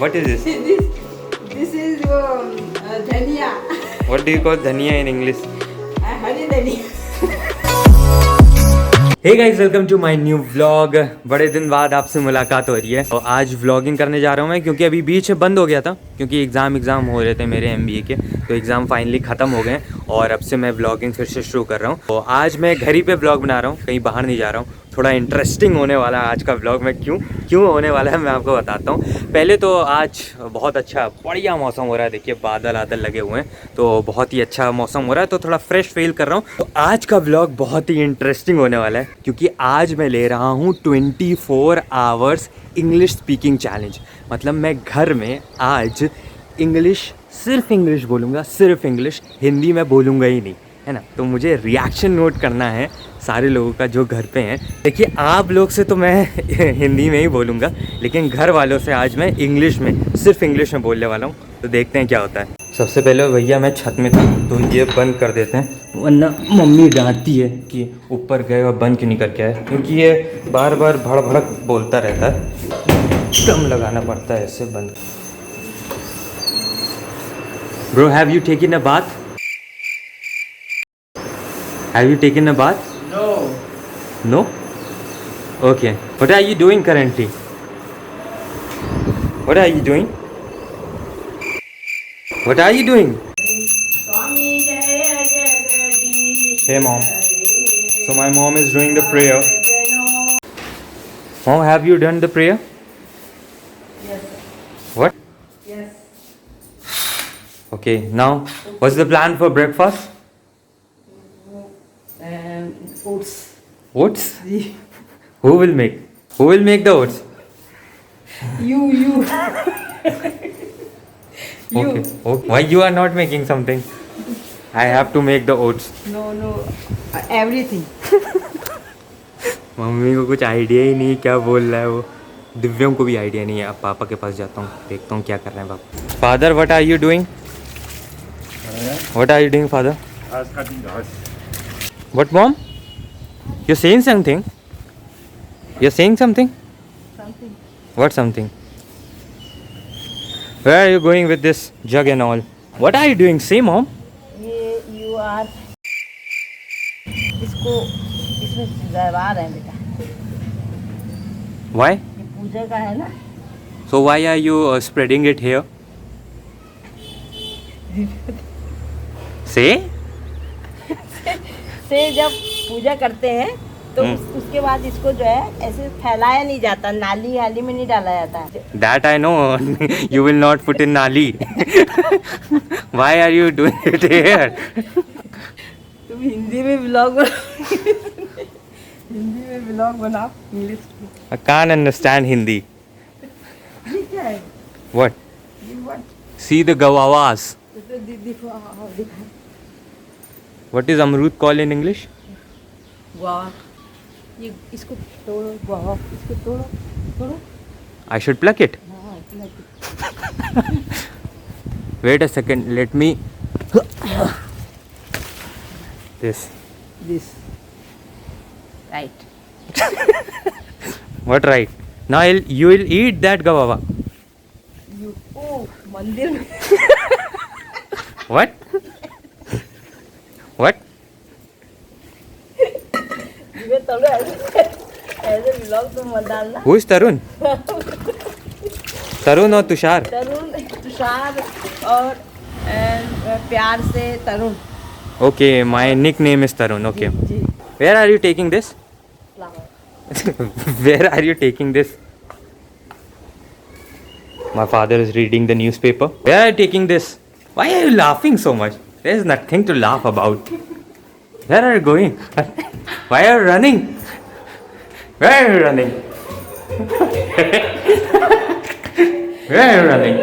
What is this? This is dhania. What do you call dhania in English? Hari dhania. Hey guys, welcome to my new vlog. बड़े दिन बाद आपसे मुलाकात हो रही है और आज व्लॉगिंग करने जा रहा हूँ मैं, क्योंकि अभी बीच में बंद हो गया था क्योंकि एग्ज़ाम हो रहे थे मेरे MBA के। तो एग्ज़ाम फाइनली ख़त्म हो गए और अब से मैं व्लॉगिंग फिर से शुरू कर रहा हूँ। तो आज मैं घर ही पे व्लॉग बना रहा हूँ, कहीं बाहर नहीं जा रहा हूँ। थोड़ा इंटरेस्टिंग होने वाला है आज का व्लॉग। मैं क्यों होने वाला है मैं आपको बताता हूँ। पहले तो आज बहुत अच्छा बढ़िया मौसम हो रहा है, देखिए बादल आदल लगे हुए हैं, तो बहुत ही अच्छा मौसम हो रहा है, तो थोड़ा फ्रेश फील कर रहा हूँ। तो आज का व्लॉग बहुत ही इंटरेस्टिंग होने वाला है, क्योंकि आज मैं ले रहा हूँ 24 आवर्स इंग्लिश स्पीकिंग चैलेंज। मतलब मैं घर में आज सिर्फ इंग्लिश बोलूँगा, सिर्फ इंग्लिश, हिंदी में बोलूँगा ही नहीं, है ना। तो मुझे रिएक्शन नोट करना है सारे लोगों का जो घर पे हैं। देखिए आप लोग से तो मैं हिंदी में ही बोलूँगा, लेकिन घर वालों से आज मैं इंग्लिश में, सिर्फ इंग्लिश में बोलने वाला हूँ। तो देखते हैं क्या होता है। सबसे पहले भैया मैं छत में था तो ये बंद कर देते हैं, वरना मम्मी डांटती है कि ऊपर गए और बंद क्यों नहीं करके आए, क्योंकि ये बार बार भड़क बोलता रहता है। दम लगाना पड़ता है ऐसे बंद। Bro, have you taken a bath? Have you taken a bath? No. No? Okay. What are you doing currently? What are you doing? What are you doing? Hey mom. So my mom is doing the prayer. Mom, have you done the prayer? Yes. What? Yes. Okay, now what's the plan for breakfast? Oats. Oats? Who will make? Who will make the oats? You. Okay. Why you are not making something? I have to make the oats. No. Everything. Mummy को कुछ idea ही नहीं क्या बोल रहा है वो। दिव्यम को भी आइडिया नहीं है। अब पापा के पास जाता हूँ, देखता हूँ क्या कर रहे हैं पापा। Father, what are you doing? What are you doing, father? I was cutting the horse. What, mom? You're saying something? You're saying something? Something. What something? Where are you going with this jug and all? What are you doing? Say, mom. ये you are इसमें दरबार है बेटा। Why? ये पूजा का है ना। So why are you spreading it here? Say? से जब पूजा करते हैं तो उसके बाद इसको जो है ऐसे फैलाया नहीं जाता, नाली में नहीं डाला जाता है। That I know. You will not put in nali. Why are you doing it here? तुम हिंदी में व्लॉग बनाओ इंग्लिश में। I can't understand Hindi. ये क्या है? What? ये what? See the gawawas. तो दिखा। What is amrut called in English? Guava. ये इसको तोड़ो, गुआवा इसको तोड़ो। I should pluck it. हाँ, इतना Wait a second. Let me. This. Right. What right? Now you will eat that gawawa. मंदिर में What? What? ये तोड़ो ऐसे व्लॉग तुम मत डालना। Who is Tarun? Tarun or Tushar? तरुण, तुषार और प्यार से तरुण। Okay, my nickname is Tarun. Okay. Ji. Where are you taking this? Where are you taking this? My father is reading the newspaper. Where are you taking this? Why are you laughing so much? There is nothing to laugh about. Where are you going? Why are you running? Where are you running? Where are you running?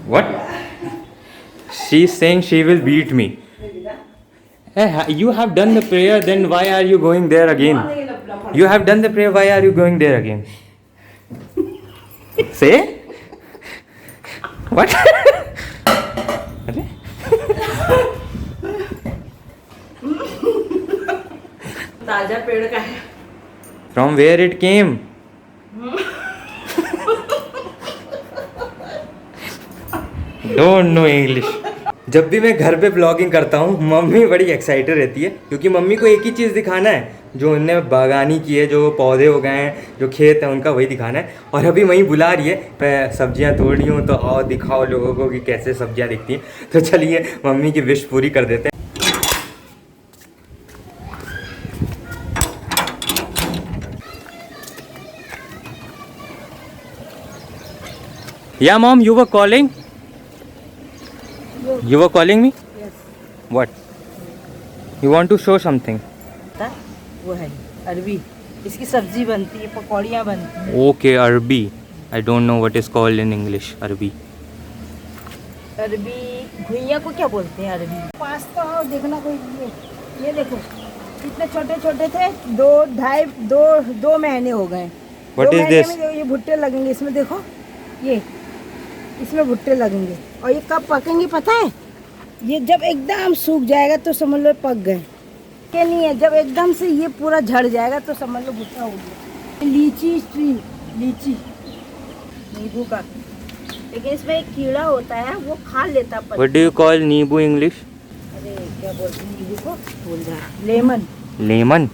What? She's saying she will beat me. Hey, you have done the prayer, then why are you going there again? You have done the prayer, why are you going there again? Say? What? ताजा पेड़ का है। From where it came? Don't know English. जब भी मैं घर पे blogging करता हूँ मम्मी बड़ी एक्साइटेड रहती है, क्योंकि मम्मी को एक ही चीज़ दिखाना है, जो उनने बागानी की है, जो पौधे हो गए हैं, जो खेत है उनका, वही दिखाना है। और अभी वहीं बुला रही है, मैं सब्जियाँ तोड़ रही हूँ, तो आओ दिखाओ लोगों को कि कैसे सब्जियाँ दिखती हैं। तो चलिए मम्मी की विश पूरी कर देते हैं। Yeah, mom, you were calling? You were calling me? Yes. What? You want to show something? वो है अरबी, इसकी सब्जी बनती है, पकौड़ियाँ बनती हैं। Okay, अरबी. I don't know what is called in English. अरबी. अरबी घुइयाँ को क्या बोलते हैं अरबी? पास्ता हो, देखना कोई ये देखो कितने छोटे छोटे थे, दो महीने हो गए। What is this? ये भुट्टे लगेंगे इसमें, देखो ये इसमें भुट्टे लगेंगे। और ये कब पकेंगे पता है? ये जब एकदम सूख जाएगा तो समझ लो पक गए। क्या नहीं है, जब एकदम से ये पूरा झड़ जाएगा तो समझ लो भुट्टा हो गया। लीची ट्री, लीची नींबू का, लेकिन इसमें एक कीड़ा होता है वो खा लेता। What do you call नींबू English? अरे क्या बोलते हैं नींबू को, बोल रहा है लेमन। लेमन.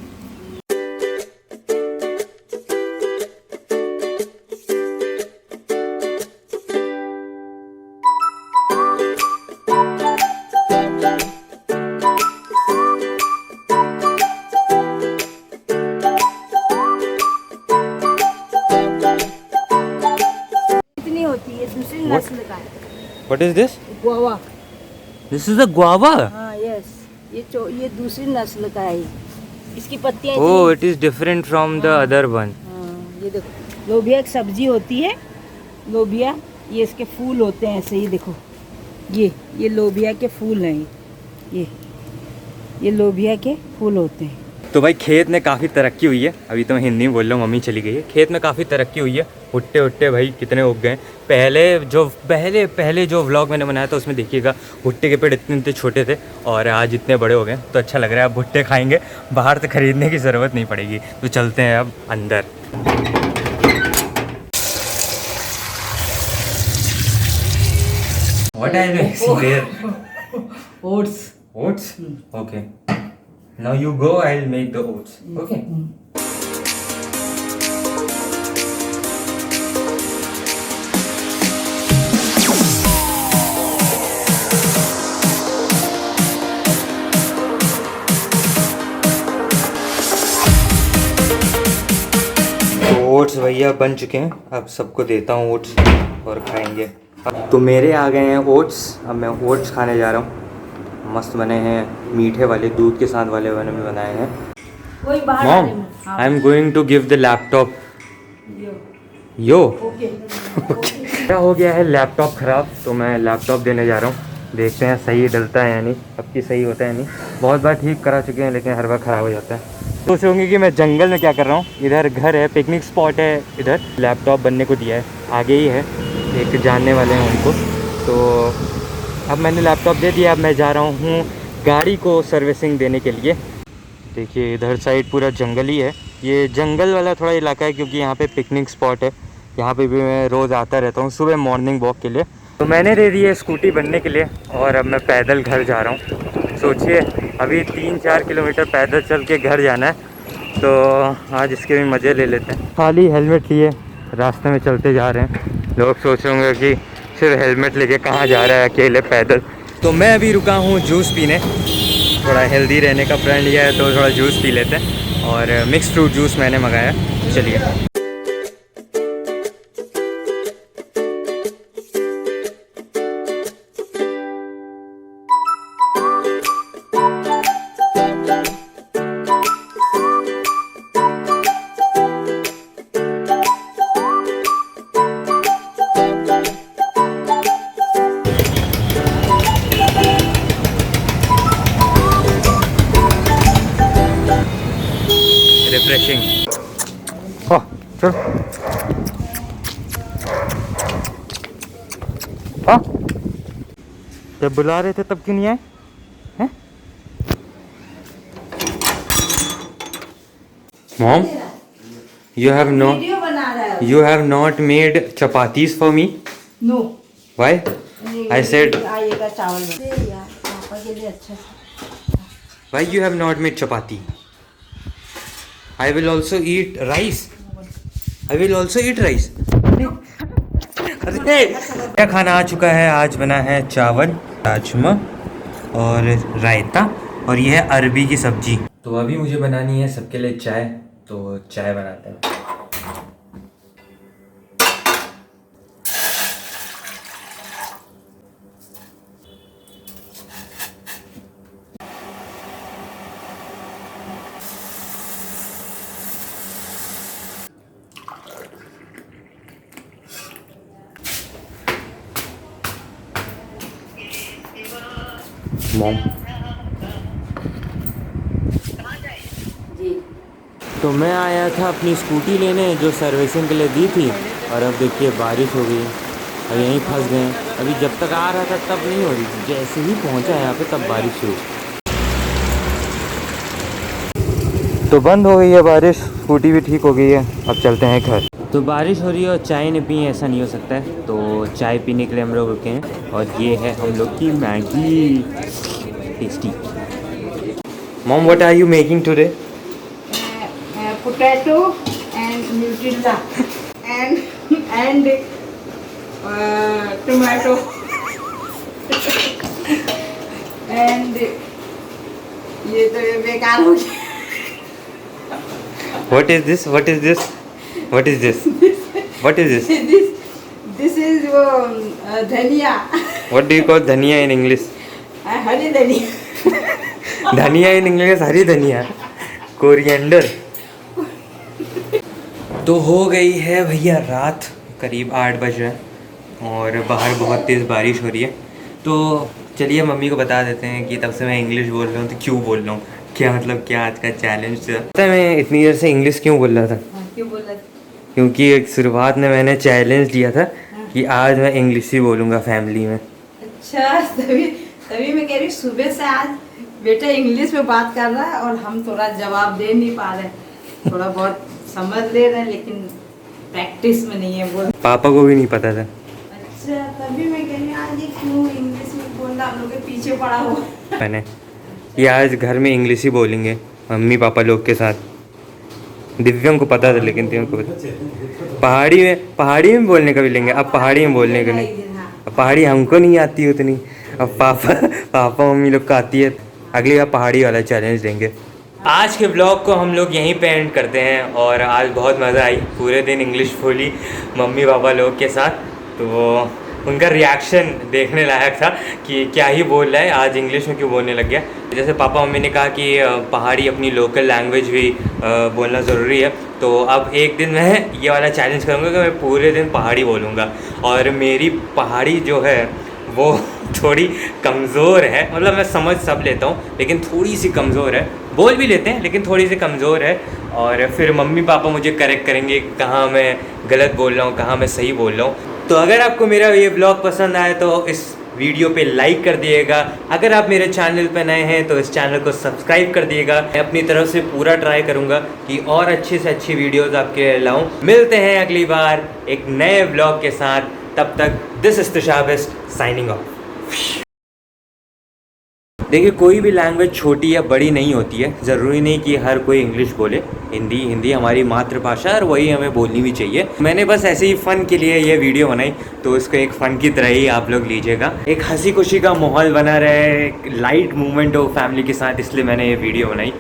कितनी होती है, दूसरी नस्ल का है। What is this? Guava. This is a guava. हाँ यस, ये दूसरी नस्ल का है। इसकी पत्तियाँ Oh, it is different from the other one. हाँ, ये देखो लोबिया एक सब्जी होती है, लोबिया, ये इसके फूल होते हैं ऐसे, ये देखो ये लोबिया के फूल हैं, ये लोबिया के फूल होते हैं। तो भाई खेत में काफ़ी तरक्की हुई है। अभी तो मैं हिंदी में बोल रहा हूँ, मम्मी चली गई है। खेत में काफ़ी तरक्की हुई है। भुट्टे उट्टे भाई कितने उग गए। पहले जो व्लॉग मैंने बनाया था उसमें देखिएगा भुट्टे के पेड़ इतने छोटे थे और आज इतने बड़े हो गए। तो अच्छा लग रहा है, अब भुट्टे खाएंगे, बाहर से ख़रीदने की ज़रूरत नहीं पड़ेगी। तो चलते हैं अब अंदर। What are you mixing there? Oats. Oats? Okay. Now you go, I'll make the oats. Okay. Oats भैया बन चुके हैं, अब सबको देता हूँ ओट्स और खाएंगे। तो मेरे आ गए हैं ओट्स, अब मैं ओट्स खाने जा रहा हूँ। मस्त बने हैं, मीठे वाले दूध के साथ वाले मैंने भी बनाए हैं। Mom, I am going to give the laptop yo. क्या हो गया है, लैपटॉप ख़राब, तो मैं लैपटॉप देने जा रहा हूँ। देखते हैं सही डलता है या नहीं, अब की सही होता है नहीं। बहुत बार ठीक करा चुके हैं लेकिन हर बार ख़राब हो जाता है। सोच होंगे कि मैं जंगल में क्या कर रहा हूँ। इधर घर है, पिकनिक स्पॉट है, इधर लैपटॉप बनने को दिया है, आगे ही है, एक जानने वाले हैं उनको। तो अब मैंने लैपटॉप दे दिया, अब मैं जा रहा हूँ गाड़ी को सर्विसिंग देने के लिए। देखिए इधर साइड पूरा जंगल ही है, ये जंगल वाला थोड़ा इलाका है क्योंकि यहाँ पे पिकनिक स्पॉट है। यहाँ पे भी मैं रोज़ आता रहता हूँ सुबह मॉर्निंग वॉक के लिए। तो मैंने दे दी है स्कूटी बनने के लिए और अब मैं पैदल घर जा रहा हूँ। सोचिए अभी 3-4 किलोमीटर पैदल चल के घर जाना है, तो आज इसके भी मज़े ले लेते हैं। खाली हेलमेट लिए रास्ते में चलते जा रहे हैं। लोग सोच रहे होंगे कि सिर्फ हेलमेट लेके कहाँ जा रहा है अकेले पैदल। तो मैं अभी रुका हूँ जूस पीने, थोड़ा हेल्दी रहने का प्लान लिया है तो थोड़ा जूस पी लेते हैं। और मिक्स फ्रूट जूस मैंने मंगाया, चलिए। रिफ्रेशिंग। चल जब बुला रहे थे तब क्यों नहीं आए हैं? Mom, you have not made chapatis for me. No. Why? I said- आइएगा चावल में यार पापा के लिए अच्छा से। Why you have not made chapati? I will also eat rice. I will also eat rice. अरे क्या खाना आ चुका है। आज बना है चावल, राजमा और रायता और यह है अरबी की सब्जी। तो अभी मुझे बनानी है सबके लिए चाय, तो चाय बनाते हैं। मॉम जी तो मैं आया था अपनी स्कूटी लेने जो सर्विसिंग के लिए दी थी, और अब देखिए बारिश हो गई और यहीं फंस गए। अभी जब तक आ रहा था तब नहीं हो रही थी, जैसे ही पहुंचा यहाँ पे तब बारिश शुरू। तो बंद हो गई है बारिश, स्कूटी भी ठीक हो गई है, अब चलते हैं घर। तो बारिश हो रही है और चाय नहीं पी, ऐसा नहीं हो सकता है, तो चाय पीने के लिए हम लोग रुके हैं। और ये है हम लोग की Maggi, tasty. Mom what are you making today? potato and Nutella and tomato and ये तो बेकार हो गया। What is this? What is this? What is this? What is this? This is धनिया। What do you call धनिया in English? हरी धनिया। धनिया in English हरी धनिया, कोरिएंडर। तो हो गई है भैया रात, करीब 8 बज रहे हैं और बाहर बहुत तेज़ बारिश हो रही है। तो चलिए मम्मी को बता देते हैं कि तब से मैं इंग्लिश बोल रहा हूँ तो क्यों बोल रहा हूँ, क्या मतलब क्या आज का चैलेंज था। पता है मैं इतनी देर से इंग्लिश क्यों बोल रहा था? क्यों बोल रहा? क्योंकि एक शुरुआत में मैंने चैलेंज लिया था कि आज मैं इंग्लिश ही बोलूँगा फैमिली में। अच्छा, तभी मैं कह रही हूँ सुबह से आज बेटा इंग्लिश में बात कर रहा है और हम थोड़ा जवाब दे नहीं पा रहे, थोड़ा बहुत समझ ले रहे हैं लेकिन प्रैक्टिस में नहीं है बोल। पापा को भी नहीं पता था। अच्छा, तभी मैं कह रही हूँ आज ये क्यों इंग्लिश में बोल रहा, हम लोग के पीछे पड़ा हुआ। मैंने ये आज घर में इंग्लिश ही बोलेंगे मम्मी पापा लोग के साथ। दिव्यांग को पता था लेकिन दिव्यांग को पता। पहाड़ी में बोलने का भी लेंगे, अब पहाड़ी में बोलने का नहीं। अब पहाड़ी हमको नहीं आती उतनी, अब पापा मम्मी लोग को आती है। अगली बार पहाड़ी वाला चैलेंज देंगे। आज के ब्लॉग को हम लोग यहीं पे एंड करते हैं और आज बहुत मज़ा आई, पूरे दिन इंग्लिश बोली मम्मी पापा लोग के साथ। तो उनका रिएक्शन देखने लायक था कि क्या ही बोल रहा है, आज इंग्लिश में क्यों बोलने लग गया। जैसे पापा मम्मी ने कहा कि पहाड़ी अपनी लोकल लैंग्वेज भी बोलना ज़रूरी है, तो अब एक दिन मैं ये वाला चैलेंज करूँगा कि मैं पूरे दिन पहाड़ी बोलूँगा। और मेरी पहाड़ी जो है वो थोड़ी कमज़ोर है, मतलब मैं समझ सब लेता हूँ लेकिन थोड़ी सी कमज़ोर है, बोल भी लेते हैं लेकिन थोड़ी सी कमज़ोर है। और फिर मम्मी पापा मुझे करेक्ट करेंगे कहाँ मैं गलत बोल रहा हूँ, कहाँ मैं सही बोल रहा हूँ। तो अगर आपको मेरा ये ब्लॉग पसंद आए तो इस वीडियो पे लाइक कर दिएगा। अगर आप मेरे चैनल पे नए हैं तो इस चैनल को सब्सक्राइब कर दिएगा। मैं अपनी तरफ से पूरा ट्राई करूँगा कि और अच्छी से अच्छी वीडियोज़ आपके लिए लाऊँ। मिलते हैं अगली बार एक नए ब्लॉग के साथ, तब तक this is Tushar signing off. देखिए कोई भी लैंग्वेज छोटी या बड़ी नहीं होती है, ज़रूरी नहीं कि हर कोई इंग्लिश बोले। हिंदी हमारी मातृभाषा है और वही हमें बोलनी भी चाहिए। मैंने बस ऐसे ही फ़न के लिए ये वीडियो बनाई, तो इसको एक फ़न की तरह ही आप लोग लीजिएगा। एक हंसी खुशी का माहौल बना रहे, एक लाइट मूवमेंट हो फैमिली के साथ, इसलिए मैंने ये वीडियो बनाई।